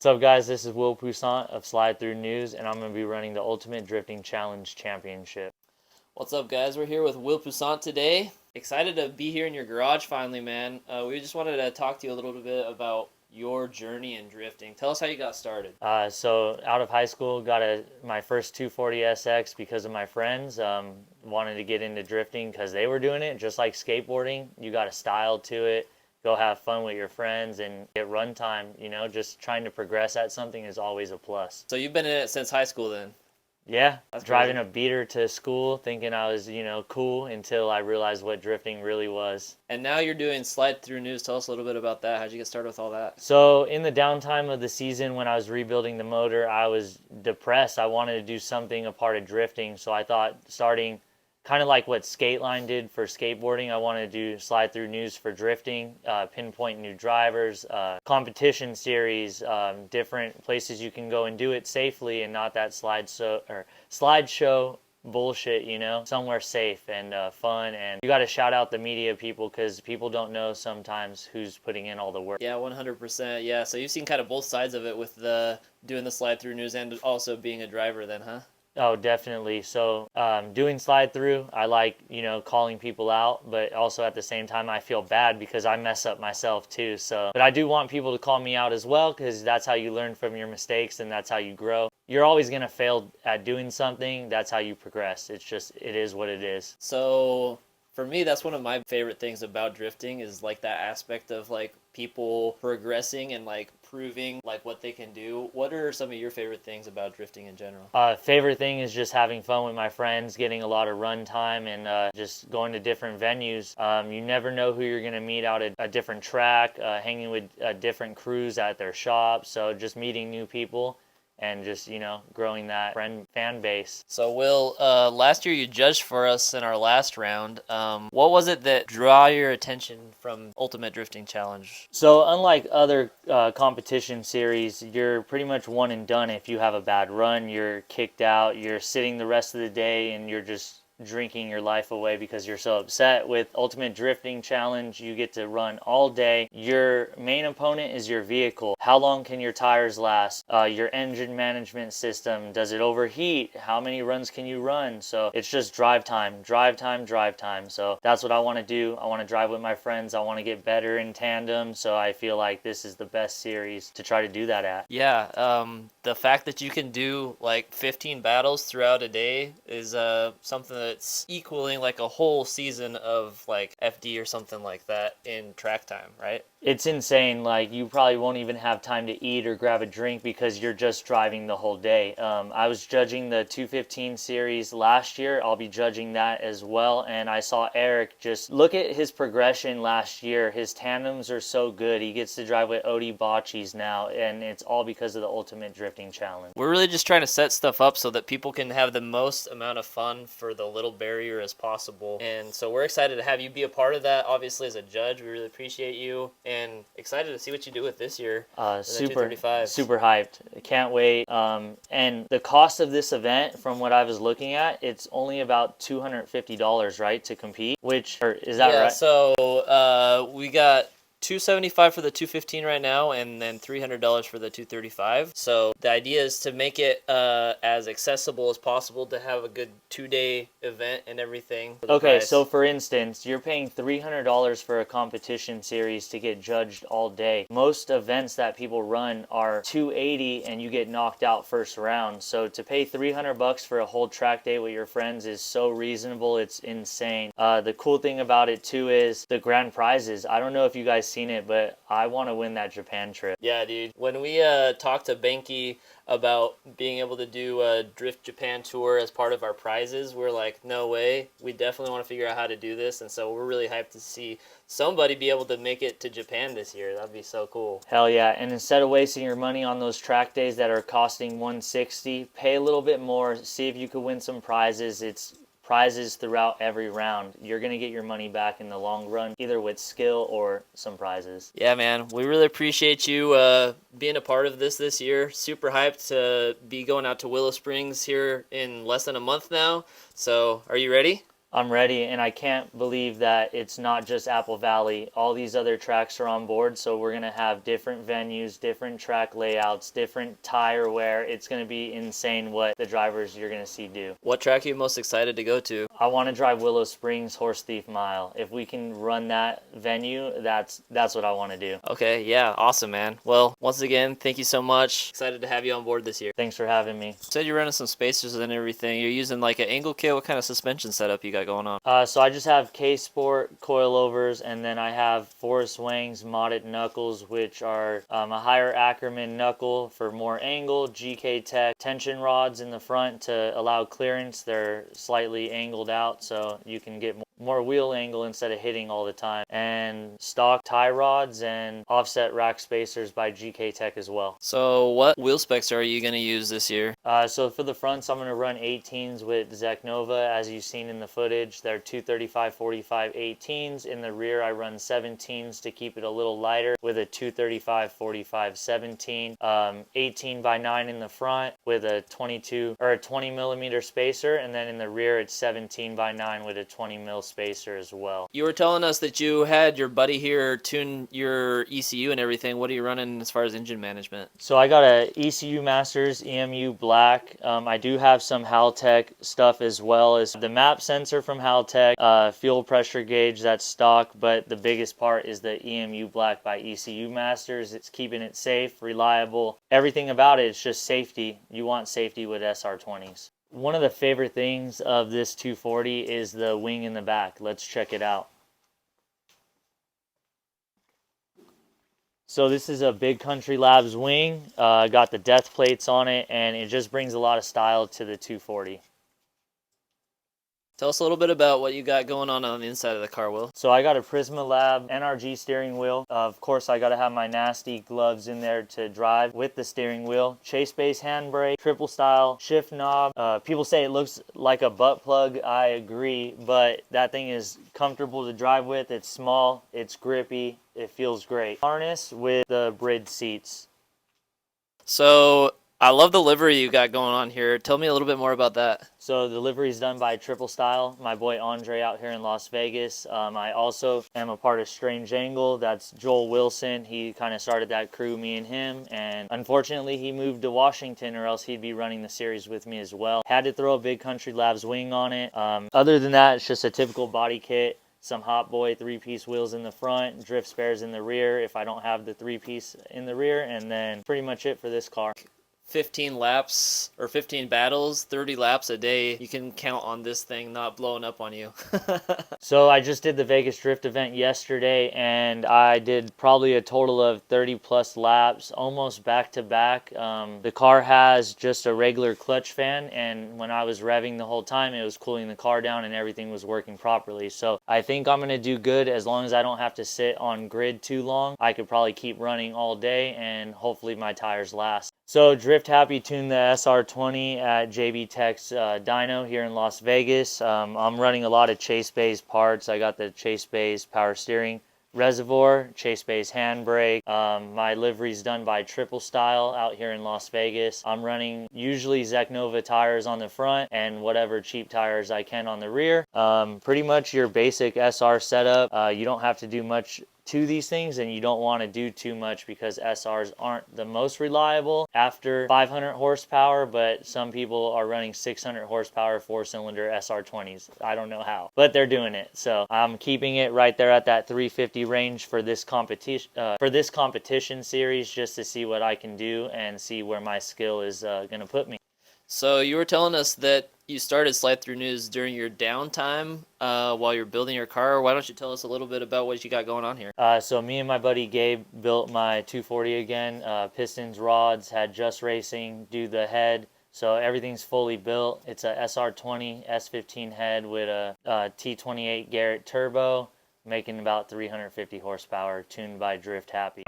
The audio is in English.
What's up, guys? This is Will Pousant of Slide Through News, and I'm going to be running the Ultimate Drifting Challenge Championship. What's up, guys? We're here with Will Pousant today. Excited to be here in your garage finally, man. We just wanted to talk to you a little bit about your journey in drifting. Tell us how you got started. So out of high school, got my first 240SX because of my friends. Wanted to get into drifting because they were doing it, just like skateboarding. You got a style to it. Go have fun with your friends and get run time. You know, just trying to progress at something is always a plus. So you've been in it since high school then? Yeah, That's driving crazy. a beater to school, thinking I was, cool until I realized what drifting really was. And now you're doing Slide Through News. Tell us a little bit about that. How'd you get started with all that? So in the downtime of the season when I was rebuilding the motor, I was depressed. I wanted to do something a part of drifting. So I thought starting kind of like what Skateline did for skateboarding, I wanted to do Slide Through News for drifting, pinpoint new drivers, competition series, different places you can go and do it safely and not that slideshow bullshit, somewhere safe and fun. And you got to shout out the media people because people don't know sometimes who's putting in all the work. Yeah, 100%. Yeah, so you've seen kind of both sides of it with doing the Slide Through News and also being a driver then, huh? Oh, definitely. So doing slide through, I like, calling people out, but also at the same time, I feel bad because I mess up myself too. But I do want people to call me out as well because that's how you learn from your mistakes and that's how you grow. You're always going to fail at doing something. That's how you progress. It is what it is. So for me, that's one of my favorite things about drifting is like that aspect of like people progressing and like proving like what they can do. What are some of your favorite things about drifting in general? Favorite thing is just having fun with my friends, getting a lot of run time, and just going to different venues. You never know who you're going to meet out at a different track, hanging with different crews at their shops. So just meeting new people and just, growing that fan base. So, Will, last year you judged for us in our last round. What was it that drew your attention from Ultimate Drifting Challenge? So, unlike other competition series, you're pretty much one and done. If you have a bad run, you're kicked out, you're sitting the rest of the day, and you're just drinking your life away because you're so upset. With Ultimate Drifting Challenge, you get to run all day. Your main opponent is your vehicle. How long can your tires last? Your engine management system, does it overheat? How many runs can you run? So it's just drive time. So that's what I want to do. I want to drive with my friends. I want to get better in tandem. So I feel like this is the best series to try to do that at. Yeah, the fact that you can do like 15 battles throughout a day is something that's equaling like a whole season of like FD or something like that in track time, right? It's insane. Like, you probably won't even have time to eat or grab a drink because you're just driving the whole day. I was judging the 215 series last year. I'll be judging that as well. And I saw Eric, just look at his progression last year. His tandems are so good. He gets to drive with Odie Bocce's now, and it's all because of the Ultimate Drifting Challenge. We're really just trying to set stuff up so that people can have the most amount of fun for the little barrier as possible. And so we're excited to have you be a part of that. Obviously, as a judge, we really appreciate you. And excited to see what you do with this year. Super hyped. Can't wait. And the cost of this event, from what I was looking at, it's only about $250, right, to compete? Is that right? Yeah, so we got $275 for the 215 right now, and then $300 for the 235. So the idea is to make it as accessible as possible to have a good 2-day event and everything. Okay, so for instance, you're paying $300 for a competition series to get judged all day. Most events that people run are $280 and you get knocked out first round. So to pay $300 for a whole track day with your friends is so reasonable, it's insane. The cool thing about it too is the grand prizes. I don't know if you guys seen it, but I want to win that Japan trip. Yeah, dude. When we talked to Benki about being able to do a Drift Japan tour as part of our prizes, we're like, no way. We definitely want to figure out how to do this, and so we're really hyped to see somebody be able to make it to Japan this year. That'd be so cool. Hell yeah. And instead of wasting your money on those track days that are costing $160, pay a little bit more, see if you could win some prizes. It's prizes throughout every round. You're going to get your money back in the long run, either with skill or some prizes. Yeah, man. We really appreciate you being a part of this year. Super hyped to be going out to Willow Springs here in less than a month now. So, are you ready? I'm ready, and I can't believe that it's not just Apple Valley. All these other tracks are on board, so we're going to have different venues, different track layouts, different tire wear. It's going to be insane what the drivers you're going to see do. What track are you most excited to go to? I want to drive Willow Springs Horse Thief Mile. If we can run that venue, that's what I want to do. Okay, yeah, awesome, man. Well, once again, thank you so much. Excited to have you on board this year. Thanks for having me. You said you're running some spacers and everything. You're using like an angle kit. What kind of suspension setup you got going on? So I just have K-Sport coilovers, and then I have Forrest Wang's modded knuckles, which are a higher Ackerman knuckle for more angle, GK Tech tension rods in the front to allow clearance. They're slightly angled out so you can get more wheel angle instead of hitting all the time, and stock tie rods and offset rack spacers by GK Tech as well. So what wheel specs are you going to use this year? So for the fronts, I'm going to run 18s with Zeknova, as you've seen in the footage. They're 235/45 18s. In the rear, I run 17s to keep it a little lighter with a 235/45 17. 18x9 in the front with a 20 millimeter spacer, and then in the rear it's 17x9 with a 20 mil spacer as well. You were telling us that you had your buddy here tune your ECU and everything. What are you running as far as engine management? So I got a ECU Masters EMU Black. I do have some Haltech stuff as well as the map sensor from Haltech, fuel pressure gauge, that's stock, but the biggest part is the EMU Black by ECU Masters. It's keeping it safe, reliable. Everything about it is just safety. You want safety with SR20s. One of the favorite things of this 240 is the wing in the back. Let's check it out. So this is a Big Country Labs wing. Got the death plates on it, and it just brings a lot of style to the 240. Tell us a little bit about what you got going on the inside of the car, Will. So I got a Prisma Lab NRG steering wheel. Of course, I got to have my nasty gloves in there to drive with the steering wheel. Chase base handbrake, triple style shift knob. People say it looks like a butt plug. I agree, but that thing is comfortable to drive with. It's small, it's grippy, it feels great. Harness with the bridge seats. So I love the livery you got going on here. Tell me a little bit more about that. So the livery is done by Triple Style, my boy Andre out here in Las Vegas. I also am a part of Strange Angle. That's Joel Wilson. He kind of started that crew, me and him. And unfortunately, he moved to Washington, or else he'd be running the series with me as well. Had to throw a Big Country Labs wing on it. Other than that, it's just a typical body kit. Some Hot Boy 3-piece wheels in the front, drift spares in the rear if I don't have the 3-piece in the rear, and then pretty much it for this car. 15 laps or 15 battles, 30 laps a day. You can count on this thing not blowing up on you. So I just did the Vegas Drift event yesterday, and I did probably a total of 30 plus laps, almost back to back. The car has just a regular clutch fan, and when I was revving the whole time, it was cooling the car down and everything was working properly. So I think I'm going to do good as long as I don't have to sit on grid too long. I could probably keep running all day, and hopefully my tires last. So Drift Happy tuned the SR20 at JB Tech's dyno here in Las Vegas. I'm running a lot of Chase Bays parts. I got the Chase Bays power steering reservoir, Chase Bays handbrake. My livery's done by Triple Style out here in Las Vegas. I'm running usually Zeknova tires on the front and whatever cheap tires I can on the rear. Pretty much your basic SR setup. You don't have to do much to these things, and you don't want to do too much because SRs aren't the most reliable after 500 horsepower, but some people are running 600 horsepower 4-cylinder SR20s. I don't know how, but they're doing it. So I'm keeping it right there at that 350 range for this competition series, just to see what I can do and see where my skill is going to put me. So you were telling us that you started Slide Through News during your downtime while you're building your car. Why don't you tell us a little bit about what you got going on here? So me and my buddy Gabe built my 240 again. Pistons, rods, had Just Racing do the head. So everything's fully built. It's a SR20 S15 head with a T28 Garrett turbo, making about 350 horsepower, tuned by Drift Happy.